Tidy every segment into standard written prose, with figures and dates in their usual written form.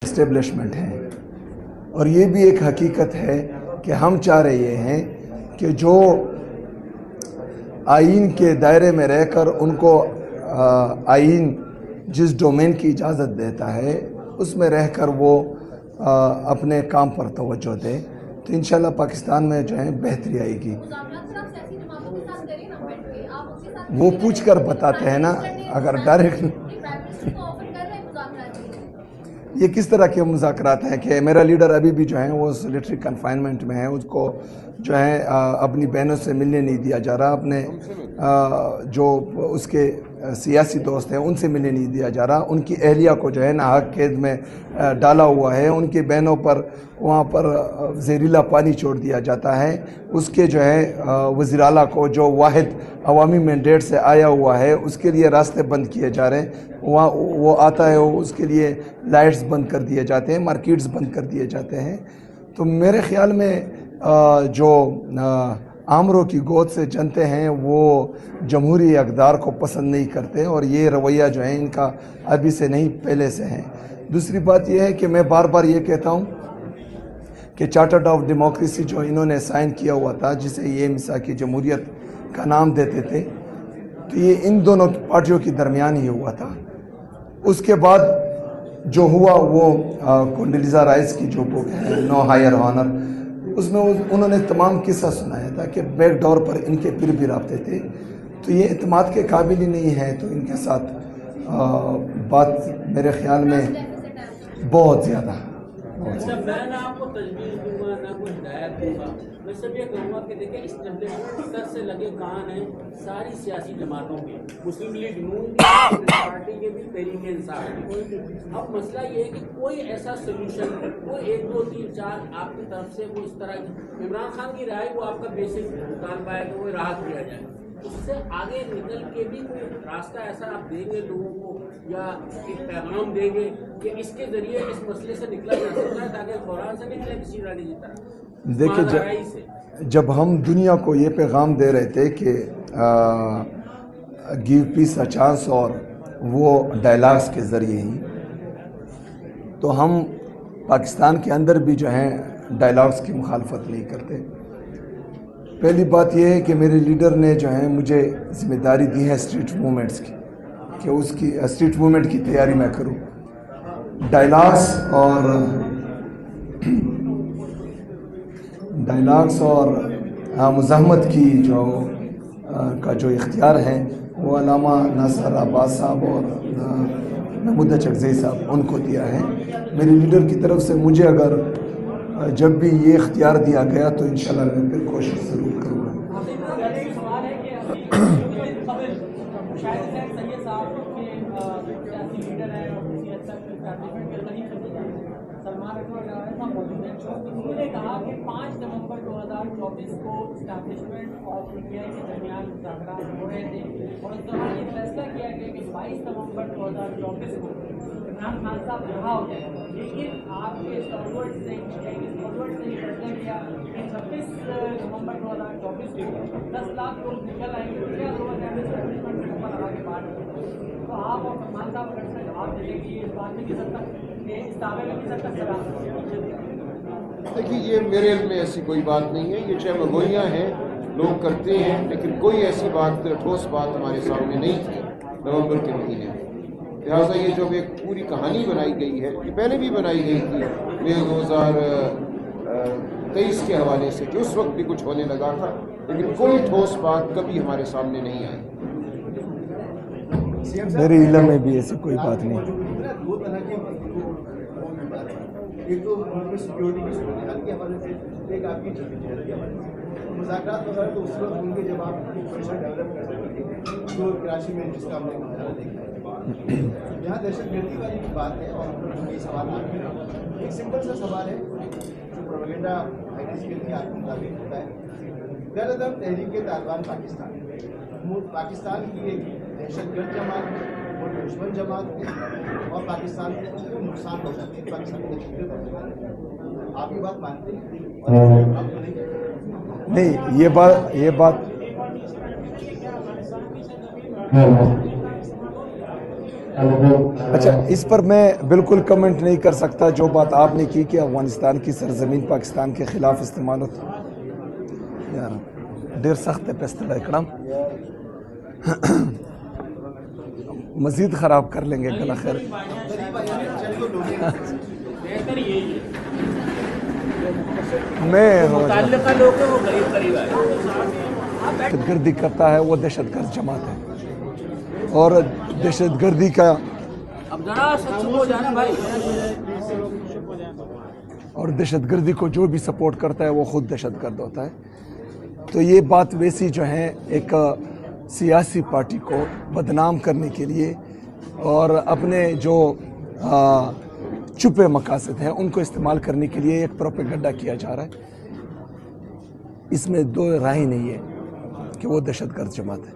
Establishment ہے، اور یہ بھی ایک حقیقت ہے کہ ہم چاہ رہے ہیں کہ جو آئین کے دائرے میں رہ کر ان کو آئین جس ڈومین کی اجازت دیتا ہے اس میں رہ کر وہ اپنے کام پر توجہ دیں، تو انشاءاللہ پاکستان میں جو ہے بہتری آئے گی۔ وہ پوچھ کر بتاتے ہیں نا، اگر ڈائریکٹ یہ کس طرح کے مذاکرات ہیں کہ میرا لیڈر ابھی بھی جو ہے وہ سولیٹری کنفائنمنٹ میں ہے، اس کو جو ہے اپنی بہنوں سے ملنے نہیں دیا جا رہا، اپنے جو اس کے سیاسی دوست ہیں ان سے ملنے نہیں دیا جا رہا، ان کی اہلیہ کو جو ہے ناحق قید میں ڈالا ہوا ہے، ان کی بہنوں پر وہاں پر زہریلا پانی چھوڑ دیا جاتا ہے، اس کے جو ہے وزیر اعلیٰ کو جو واحد عوامی مینڈیٹ سے آیا ہوا ہے اس کے لیے راستے بند کیے جا رہے ہیں، وہاں وہ آتا ہے اس کے لیے لائٹس بند کر دیے جاتے ہیں، مارکیٹس بند کر دیے جاتے ہیں۔ تو میرے خیال میں جو آمروں کی گود سے جنتے ہیں وہ جمہوری اقدار کو پسند نہیں کرتے، اور یہ رویہ جو ہے ان کا ابھی سے نہیں پہلے سے ہیں۔ دوسری بات یہ ہے کہ میں بار بار یہ کہتا ہوں کہ چارٹر آف ڈیموکریسی جو انہوں نے سائن کیا ہوا تھا، جسے یہ میثاقی جمہوریت کا نام دیتے تھے، تو یہ ان دونوں پارٹیوں کے درمیان ہی ہوا تھا۔ اس کے بعد جو ہوا وہ کونڈیلیزا رائس کی جو بک ہے نو ہائر آنر، اس میں انہوں نے تمام قصہ سنایا تھا کہ بیک ڈور پر ان کے پھر بھی رابطے تھے، تو یہ اعتماد کے قابل ہی نہیں ہے، تو ان کے ساتھ بات میرے خیال میں بہت زیادہ میں نہ آپ کو تجویز دوں گا نہ کوئی ہدایت دوں گا، میں صرف یہ کہوں گا کہ دیکھیں اسٹیبلشمنٹ سر سے لگے کان ہیں ساری سیاسی جماعتوں کے، مسلم لیگ نون کی پارٹی کے بھی تحریک انصاف کی۔ اب مسئلہ یہ ہے کہ کوئی ایسا سولوشن، کوئی 1 2 3 4 آپ کی طرف سے کوئی اس طرح کی عمران خان کی رائے وہ آپ کا بیسک مطالبہ ہے کہ وہ راحت دیا جائے، اس سے آگے نکل کے بھی کوئی راستہ ایسا آپ دیں گے لوگوں کو یا ایک پیغام دیں گے کہ اس کے ذریعے اس مسئلے سے نکلا جا سکتا ہے تاکہ قرآن سے نکلے کسی راڑی کی طرح؟ دیکھیں جب ہم دنیا کو یہ پیغام دے رہے تھے کہ گیو پیس اے چانس اور وہ ڈائلاگس کے ذریعے ہی، تو ہم پاکستان کے اندر بھی جو ہیں ڈائلاگس کی مخالفت نہیں کرتے۔ پہلی بات یہ ہے کہ میرے لیڈر نے جو ہے مجھے ذمہ داری دی ہے اسٹریٹ موومنٹس کی، کہ اس کی اسٹریٹ موومنٹ کی تیاری میں کروں۔ ڈائلاگس اور مزاحمت کی جو اختیار ہے وہ علامہ ناصر عباس صاحب اور محمود چکزئی صاحب ان کو دیا ہے۔ میرے لیڈر کی طرف سے مجھے اگر جب بھی یہ اختیار دیا گیا تو انشاءاللہ میں پھر کوشش ضرور کروں گا۔ انہوں نے کہا کہ 5 نومبر 2024 کو اسٹیبلشمنٹ اور پی ٹی آئی کے درمیان مذاکرات ہو رہے تھے، اور اس دوران یہ فیصلہ کیا گیا کہ 22 نومبر 2024 کو عمران خان صاحب رہا ہو جائے، لیکن آپ کے فارورڈ سے یہ فیصلہ کیا کہ 26 نومبر 2024 کو 10 لاکھ لوگ نکل آئیں گے، کیا لوگ اسٹیبلشمنٹ سے اوپر لگا کے بات، تو آپ اور سلمان صاحب اگر اس کا جواب دیں کہ اس بات میں کس حد تک اس دعوے میں کس حد تک سلام؟ دیکھیے یہ میرے علم میں ایسی کوئی بات نہیں ہے، یہ چھ مگوئیاں ہیں لوگ کرتے ہیں، لیکن کوئی ایسی بات ٹھوس بات ہمارے سامنے نہیں تھی نومبر کے مہینے میں۔ لہٰذا یہ جو ایک پوری کہانی بنائی گئی ہے یہ پہلے بھی بنائی گئی تھی 2023 کے حوالے سے کہ اس وقت بھی کچھ ہونے لگا تھا، لیکن کوئی ٹھوس بات کبھی ہمارے سامنے نہیں آئی۔ میرے علم میں بھی ایسی کوئی بات نہیں۔ ایک تو سیکورٹی کی صورتحال کے حوالے سے، ایک آپ کی جدوجہد کے حوالے سے مذاکرات وغیرہ تو اس وقت ہوں گے جب آپ پوزیشن ڈیولپ کر سکیں گے، جو کراچی میں جس کا ہم نے مظاہرہ دیکھا ہے۔ یہاں دہشت گردی والی بھی بات ہے اور یہ سوال آپ کے ایک سمپل سا سوال ہے، جو پروپیگنڈا آئی ٹی سی کے لیے آپ کے مطابق ہوتا ہے पहला तहरीक तालिबान पाकिस्तान की एक दहशतगर्द जमात है, वो दुश्मन जमात है और पाकिस्तान को नुकसान पहुंचाती है, पाकिस्तान को तकलीफ पहुंचाती है। आप ये बात मानते हैं? नहीं, ये बात अच्छा, इस पर मैं बिल्कुल कमेंट नहीं कर सकता। जो बात आपने की कि अफगानिस्तान की सरजमीन पाकिस्तान के ख़िलाफ़ इस्तेमाल होती यार ढेर सख्त है पेस्तला इकड़म मज़ीद ख़राब कर लेंगे गला खैर। बेहतर यही है मैं मुतल्लिका लोग हैं वो करीब करीब आए। दहशतगर्दी करता है वो दहशतगर्द जमात है और दहशतगर्दी का अब जरा सच हो जाना भाई। और दहशतगर्दी को जो भी सपोर्ट करता है वो खुद दहशतगर्द होता है। तो ये बात वैसी जो है एक सियासी पार्टी को बदनाम करने के लिए और अपने जो छुपे मकासद हैं उनको इस्तेमाल करने के लिए एक प्रोपेगेंडा किया जा रहा है। इसमें दो राय नहीं है कि वो दहशतगर्द जमात है।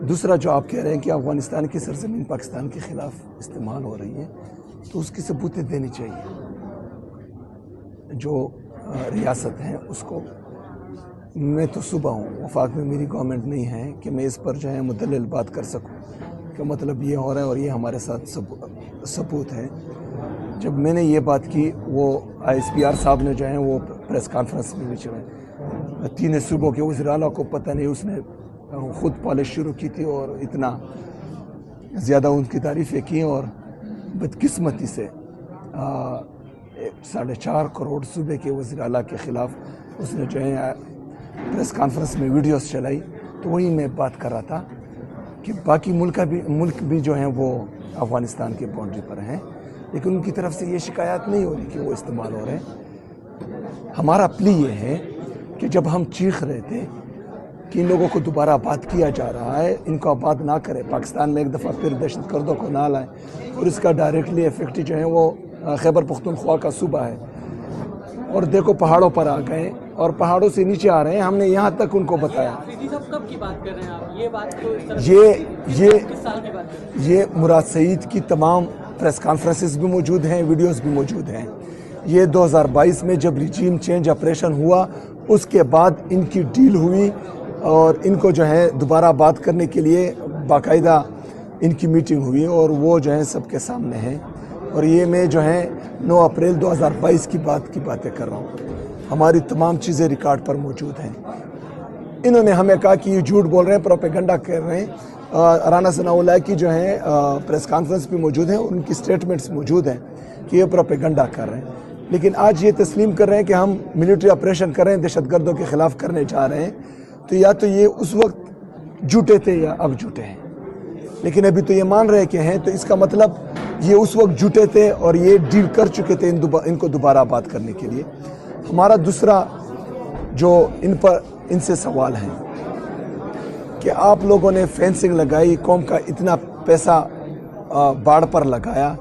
दूसरा जो आप कह रहे हैं कि अफगानिस्तान की सरजमीन पाकिस्तान के ख़िलाफ़ इस्तेमाल हो रही है, तो उसकी सबूतें देनी चाहिए। जो रियासत हैं उसको, मैं तो सुबह हूँ, वफाक में मेरी गवर्नमेंट नहीं है कि मैं इस पर जो है मुदल्लिल बात कर सकूँ कि मतलब ये हो रहा है और ये हमारे साथ सबूत है। जब मैंने ये बात की, वो ISPR साहब ने जो है वो प्रेस कॉन्फ्रेंस में बीच में 3 सूबों के वज़ीर आला को पता नहीं, उसने ख़ुद पॉलिश शुरू की थी और इतना ज़्यादा उनकी तारीफ़ें की और बदकिस्मती से 4.5 करोड़ सूबे के वज़ीर आला के ख़िलाफ़ उसने जो है प्रेस कॉन्फ्रेंस में वीडियोस चलाई। तो वही मैं बात कर रहा था कि बाकी मुल्क भी जो हैं वो अफ़गानिस्तान के बाउंड्री पर हैं, लेकिन उनकी तरफ से ये शिकायत नहीं हो रही कि वो इस्तेमाल हो रहे हैं। हमारा प्ली ये है कि जब हम चीख रहे थे कि इन लोगों को दोबारा आबाद किया जा रहा है, इनको आबाद ना करें, पाकिस्तान में एक दफ़ा फिर दहशतगर्दों को ना लाएं, और इसका डायरेक्टली इफेक्ट जो है वो खैबर पख्तूनख्वा का सूबा है। और देखो पहाड़ों पर आ गए और पहाड़ों से नीचे आ रहे हैं। हमने यहाँ तक उनको बताया। कब की बात कर रहे हैं आप? ये बात तो इस तरह किस साल की बात कर रहे हैं? ये मुराद सईद की तमाम प्रेस कॉन्फ्रेंसेस भी मौजूद हैं, वीडियोस भी मौजूद हैं। ये 2022 में जब रिजीम चेंज ऑपरेशन हुआ उसके बाद इनकी डील हुई और इनको जो है दोबारा बात करने के लिए बाकायदा इनकी मीटिंग हुई और वो जो है सबके सामने है। और ये मैं जो है 9 अप्रैल 2022 की बातें कर रहा हूँ। हमारी तमाम चीज़ें रिकॉर्ड पर मौजूद हैं। इन्होंने हमें कहा कि ये झूठ बोल रहे हैं, प्रोपेगेंडा कर रहे हैं। राना सनाउल्लाह की जो है प्रेस कॉन्फ्रेंस भी मौजूद है, उनकी स्टेटमेंट्स मौजूद हैं कि ये प्रोपेगेंडा कर रहे हैं। लेकिन आज ये तस्लीम कर रहे हैं कि हम मिलिट्री ऑपरेशन कर रहे हैं, दहशतगर्दों के ख़िलाफ़ करने जा रहे हैं। तो या तो ये उस वक्त झूठे थे या अब झूठे हैं, लेकिन अभी तो ये मान रहे कि हैं। तो इसका मतलब ये उस वक्त झूठे थे और ये डील कर चुके थे इनको दोबारा बात करने के लिए। हमारा दूसरा जो इनसे सवाल है कि आप लोगों ने फेंसिंग लगाई, कौम का इतना पैसा बाढ़ पर लगाया।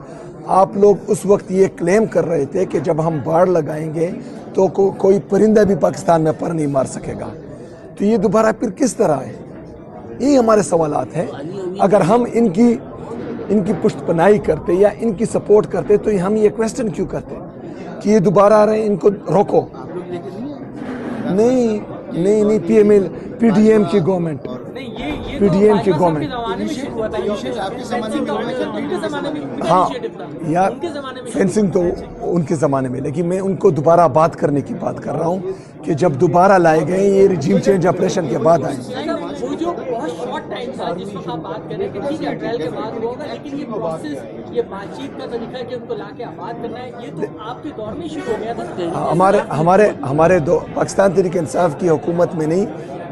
आप लोग उस वक्त ये क्लेम कर रहे थे कि जब हम बाढ़ लगाएंगे तो कोई परिंदा भी पाकिस्तान में पर नहीं मार सकेगा। तो ये दोबारा फिर किस तरह है? यही हमारे सवालात हैं। अगर हम इनकी पुष्टपनाही करते या इनकी सपोर्ट करते तो हम ये क्वेश्चन क्यों करते कि ये दोबारा आ रहे हैं, इनको रोको। नहीं, PDM की गवर्नमेंट, PDM की गवर्नमेंट। हाँ यार, फेंसिंग तो उनके ज़माने में, लेकिन मैं उनको दोबारा बात करने की बात कर रहा हूँ कि जब दोबारा लाए गए ये रिजीम चेंज ऑपरेशन के बाद आए। वो जो बहुत शॉर्ट टाइम था जिस वक्त आप बात कर रहे थे, ठीक है ट्रायल के बाद होगा, लेकिन ये प्रोसेस, ये बातचीत का तरीका कि उनको लाके आबाद करना है, ये तो आपके दौर में शुरू हो गया था। हमारे पाकिस्तान तहरीक इंसाफ की हुकूमत में नहीं,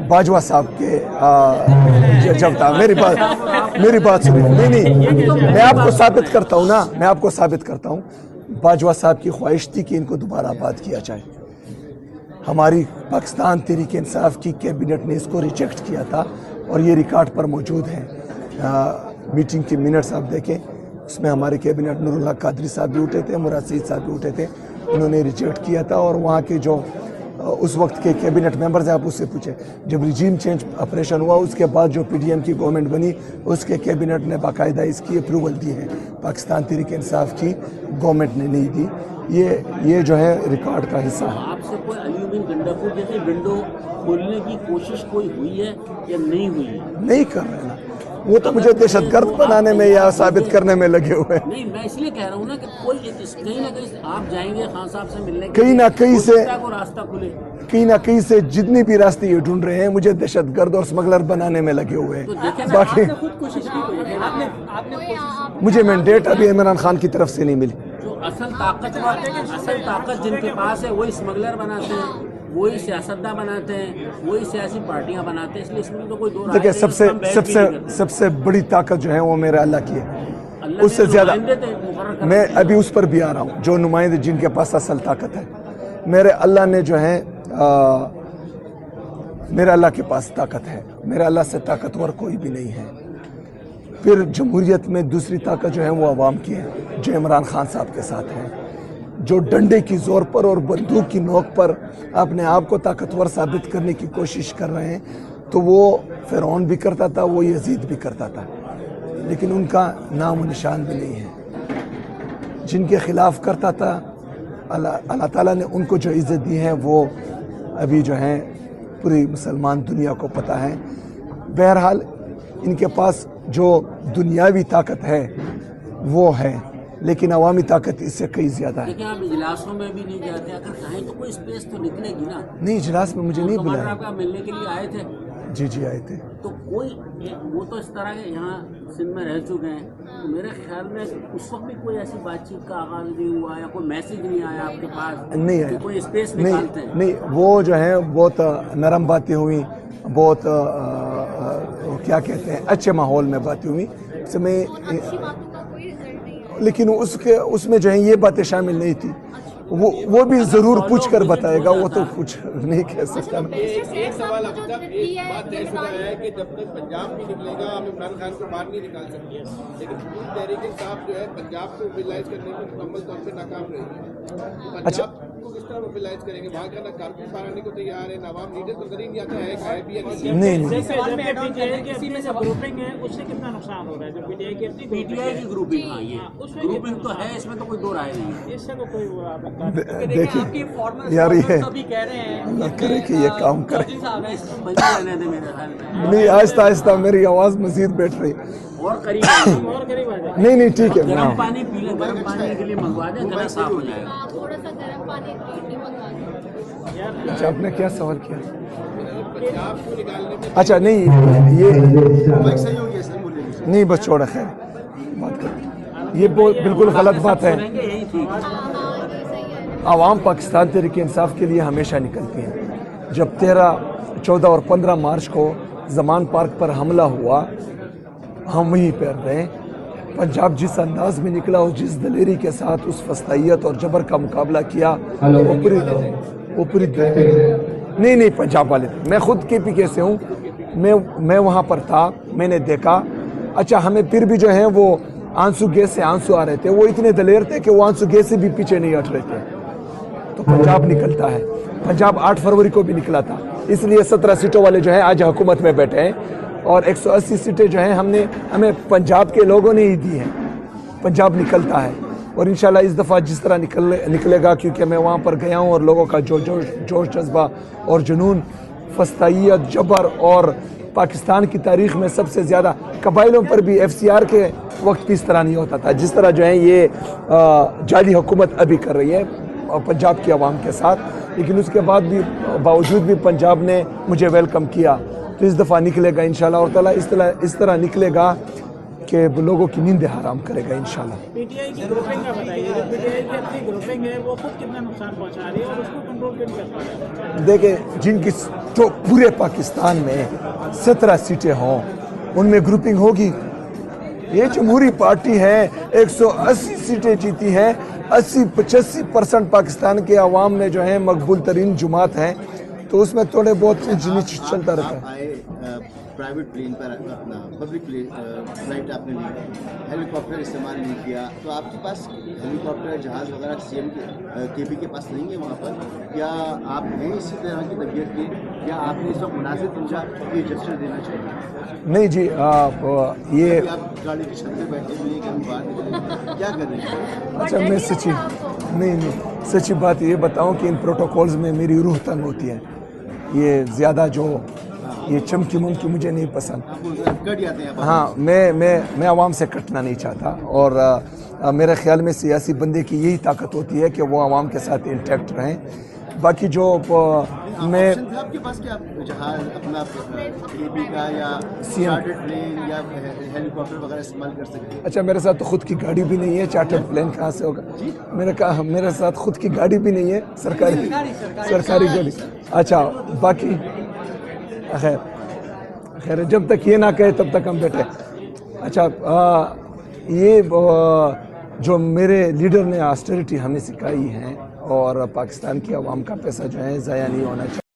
बाजवा साहब के जब था। मेरी बात सुनिए। नहीं, मैं आपको साबित करता हूँ बाजवा साहब की ख्वाहिश थी कि इनको दोबारा आबाद किया जाए। हमारी पाकिस्तान तहरीक इंसाफ की कैबिनेट ने इसको रिजेक्ट किया था और ये रिकॉर्ड पर मौजूद है। मीटिंग के मिनट्स आप देखें, उसमें हमारे कैबिनेट नूरुल्लाह कादरी साहब भी उठे थे, मुराद सईद साहब भी उठे थे। उन्होंने रिजेक्ट किया था और वहाँ के जो उस वक्त के कैबिनेट मेंबर्स हैं, आप उससे पूछें। जब रिजीम चेंज ऑपरेशन हुआ उसके बाद जो पीडीएम की गवर्नमेंट बनी उसके कैबिनेट ने बाकायदा इसकी अप्रूवल दी है, पाकिस्तान तहरीक इंसाफ की गवर्नमेंट ने नहीं दी। ये जो है रिकॉर्ड का हिस्सा है। आपसे कोई अली गंडापुर जैसे विंडो खोलने की कोशिश कोई हुई है या नहीं हुई है? नहीं कर रहे ना, वो तो मुझे दहशतगर्द बनाने में या साबित करने में लगे हुए हैं। नहीं, मैं इसलिए कह रहा हूँ ना कि कोई कहीं ना कहीं आप जाएंगे खान साहब से मिलने, कहीं ना कहीं से को रास्ता खुले, कहीं ना कहीं से जितनी भी रास्ते ये ढूंढ रहे हैं मुझे दहशतगर्द और स्मगलर बनाने में लगे हुए तो हैं। देखें ना, बाकी आपने खुद कोशिश की हुई है, आपने मुझे मैंडेट अभी इमरान खान की तरफ से नहीं मिली। जो असल ताकत जिनके पास है वही स्मगलर बनाते हैं, वही सियासतदान बनाते हैं, वही सियासी पार्टियां बनाते हैं, इसलिए इसमें तो कोई दो राय देखिए नहीं, इसमें हम बहस भी नहीं करते। सबसे बड़ी ताकत जो है वो मेरा अल्लाह की है, अल्लाह उससे ने ज्यादा नुमाइंदे थे, मुकर्रर कर मैं अभी उस पर भी आ रहा हूँ। जो नुमाइंदे जिनके पास असल ताकत है, मेरे अल्लाह ने जो है मेरे अल्लाह के पास ताकत है, मेरे अल्लाह से ताकतवर कोई भी नहीं है। फिर जमहूरियत में दूसरी ताकत जो है वो अवाम की है, जो इमरान खान साहब के साथ है, जो डंडे की जोर पर और बंदूक की नोक पर अपने आप को ताकतवर साबित करने की कोशिश कर रहे हैं। तो वो फिरौन भी करता था, वो यजीद भी करता था, लेकिन उनका नाम निशान भी नहीं है। जिनके खिलाफ करता था अल्लाह ताला ने उनको जो इज़्ज़त दी है वो अभी जो है पूरी मुसलमान दुनिया को पता है। बहरहाल इनके पास जो दुनियावी ताकत है वो है, लेकिन अवामी ताकत इससे कई ज़्यादा है। लेकिन आप इजलासों में भी नहीं जाते, अगर चाहें तो कोई स्पेस तो निकलेगी ना। नहीं, इजलास में मुझे नहीं बुलाया। आपका मिलने के लिए आए थे? जी आए थे। तो कोई वो तो इस तरह के यहाँ सिंध में रह चुके हैं, तो मेरे ख्याल में उस वक्त भी कोई ऐसी बातचीत का आगाज नहीं हुआ या कोई मैसेज नहीं आया आपके पास? नहीं आया, कोई स्पेस निकालते हैं? नहीं, वो जो है बहुत नरम बातें हुई, बहुत क्या कहते हैं अच्छे माहौल में बातें हुई समय, लेकिन उसमें जो है ये बातें शामिल नहीं थी। वो भी जरूर पूछ कर बताएगा, वो तो कुछ नहीं कह सकता। एक सवाल अब तक एक बात तय शुदा है कि जब तक पंजाब नहीं निकलेगा हम इमरान खान को बाहर नहीं निकाल सकते, लेकिन पूरी तहरीक इंसाफ जो है पंजाब को मोबिलाइज करने में मुकम्मल तौर पर नाकाम रहेगी। पंजाब को किस तरह मोबिलाइज करेंगे? वहाँ का ना कारकुन बाहर आने को तैयार है, ना आवाम लीडर तो नजर ही नहीं आता है भी या नहीं। किसी में से ग्रुपिंग है उससे कितना नुकसान हो रहा है? जो पीटीआई की अपनी पीटीआई की ग्रुपिंग, हाँ ये ग्रुपिंग तो है, इसमें तो कोई दो राय नहीं है। इससे तो कोई देखिए यार, ये कह रहे हैं अल्लाह करे कि ये काम करे। बंद रहने दे मेरे ख्याल में, नहीं, आहिस्ता आहिस्ता मेरी आवाज़ मजीद बैठ रही। और करीब आ जाए। नहीं ठीक है। गर्म पानी पी ले, गर्म पानी के लिए मंगवा दे, गला साफ हो जाएगा। थोड़ा सा गर्म पानी मंगवा दो। अच्छा, आपने क्या सवाल किया? पंजाब को निकालने में अच्छा नहीं, ये सही हो गया सर, बोलिए। नहीं, बस छोड़ा, खैर बात कर। ये बिल्कुल गलत बात है। यही ठीक। आवाम पाकिस्तान तहरीक इंसाफ के लिए हमेशा निकलती हैं। जब 13, 14 और 15 मार्च को ज़मान पार्क पर हमला हुआ, हम वहीं पर रहे। पंजाब जिस अंदाज में निकला और जिस दलेरी के साथ उस फस्तायत और जबर का मुकाबला किया, वो पूरी नहीं पंजाब वाले थे। मैं खुद KPK से हूँ, मैं वहाँ पर था, मैंने देखा। अच्छा, हमें फिर भी जो है वो आंसू गैस से आंसू आ रहे थे। वो इतने दलेर थे कि वो आंसू गैस से भी पीछे नहीं हट रहे थे। तो पंजाब निकलता है। पंजाब 8 फरवरी को भी निकला था, इसलिए 17 सीटों वाले जो है आज हुकूमत में बैठे हैं और 180 सीटें जो हैं हमें पंजाब के लोगों ने ही दी हैं। पंजाब निकलता है और इंशाल्लाह इस दफ़ा जिस तरह निकलेगा, क्योंकि मैं वहाँ पर गया हूँ और लोगों का जोश जज्बा और जुनून, फस्तायत, जबर और पाकिस्तान की तारीख़ में सबसे ज़्यादा कबाइलों पर भी FCR के वक्त भी इस तरह नहीं होता था जिस तरह जो है ये जाली हुकूमत अभी कर रही है पंजाब की आवाम के साथ। लेकिन उसके बावजूद भी पंजाब ने मुझे वेलकम किया। तो इस दफ़ा निकलेगा इंशाल्लाह, और ताला इस तरह निकलेगा कि लोगों की नींद हराम करेगा इंशाल्लाह। पीटीआई की ग्रुपिंग का बताइए, जो पीटीआई की अपनी ग्रुपिंग है वो खुद कितना नुकसान पहुंचा रही है और उसको कंट्रोल क्यों नहीं कर पा रहे? देखें, जिनकी तो पूरे पाकिस्तान में 17 सीटें हों उनमें ग्रुपिंग होगी। ये जमहूरी पार्टी है, 180 सीटें जीती हैं, 80-85% पाकिस्तान के अवाम में जो है मकबूल तरीन जुमात हैं, तो उसमें थोड़े बहुत ऊंच नीच चलता रहता है। आप आए प्राइवेट प्लेन पर, अपना पब्लिक फ्लाइट आपने ली, हेलीकॉप्टर इस्तेमाल नहीं किया, तो आपके पास हेलीकॉप्टर जहाज़ वगैरह सीएम केपी के पास नहीं है वहाँ पर? क्या आप हैं इसी तरह की तबीयत के? क्या आपने इस वक्त मुनासिब समझा कि जस्टिस देना चाहिए? नहीं जी, आप ये कि आप गाड़ी की छत पे बैठे हुए हैं कि हम बाहर निकले, क्या कर रहे हैं? अच्छा, मैं सच्ची नहीं सच्ची बात ये बताऊं कि इन प्रोटोकॉल्स में मेरी रूह तंग होती है। ये ज़्यादा जो ये चमकी मुमकी मुझे नहीं पसंद। आपको कट जाते हैं आप? हाँ, मैं आवाम से कटना नहीं चाहता, और मेरे ख्याल में सियासी बंदे की यही ताकत होती है कि वो आवाम के साथ इंटैक्ट रहें। बाकी जो मैं ऑप्शन था आपके पास कि आप जहाज अपना केपी का या चार्टर्ड प्लेन या हेलीकॉप्टर वगैरह इस्तेमाल कर सकते हैं? अच्छा, मेरे साथ तो खुद की गाड़ी भी नहीं है, चार्टर्ड प्लेन कहाँ से होगा? मेरे साथ खुद की गाड़ी भी नहीं है, सरकारी गाड़ी। अच्छा, बाकी खैर जब तक ये ना कहे तब तक हम बैठे। अच्छा, ये जो मेरे लीडर ने ऑस्टेरिटी हमें सिखाई है, और पाकिस्तान की आवाम का पैसा जो है ज़ाया नहीं होना चाहिए।